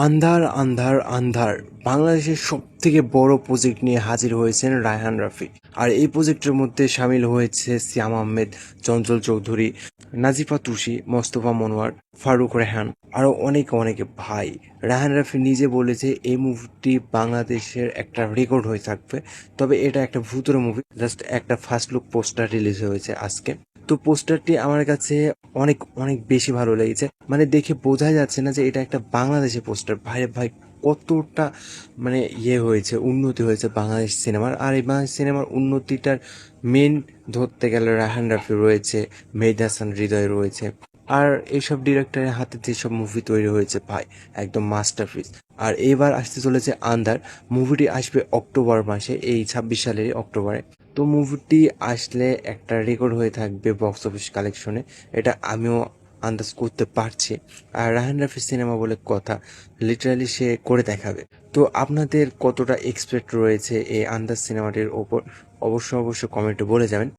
আন্ধার আন্ধার আন্ধার বাংলাদেশের সব থেকে বড় প্রজেক্ট নিয়ে হাজির হয়েছেন রায়হান রাফি। আর এই প্রজেক্টের মধ্যে সামিল হয়েছে সিয়াম আহমেদ, চঞ্চল চৌধুরী, নাজিফা তুষি, মোস্তফা মনোয়ার, ফারুক রেহান, আরও অনেকে অনেকে। ভাই, রায়হান রাফি নিজে বলেছে এই মুভিটি বাংলাদেশের একটা রেকর্ড হয়ে থাকবে। তবে এটা একটা ভূতের মুভি। জাস্ট একটা ফার্স্ট লুক পোস্টার রিলিজ হয়েছে আজকে। তো পোস্টারটি আমার কাছে অনেক অনেক বেশি ভালো লেগেছে। মানে দেখে বোঝা যাচ্ছে না যে এটা একটা বাংলাদেশি পোস্টার। ভাই ভাই, কতটা মানে হয়েছে, উন্নতি হয়েছে বাংলাদেশ সিনেমার। আর এই বাংলাদেশ সিনেমার উন্নতিটার মেন ধরতে গেলে রায়হান রাফি রয়েছে, মেহেদী হাসান হৃদয় রয়েছে। আর এইসব ডিরেক্টরের হাতে যেসব মুভি তৈরি হয়েছে ভাই, একদম মাস্টারপিস। আর এবার আসতে চলেছে আন্ধার। মুভিটি আসবে অক্টোবর মাসে, এই 26 সালেরই অক্টোবরে। তো মুভিটি আসলে একটা রেকর্ড হয়ে থাকবে বক্স অফিস কালেকশনে, এটা আমিও আন্দাজ করতে পারছি। আর রায়হান রাফির সিনেমা বলে কথা, লিটারালি সে করে দেখাবে। তো আপনাদের কতটা এক্সপেক্ট রয়েছে এই আন্দাজ সিনেমাটির ওপর, অবশ্যই অবশ্যই কমেন্টে বলে যাবেন।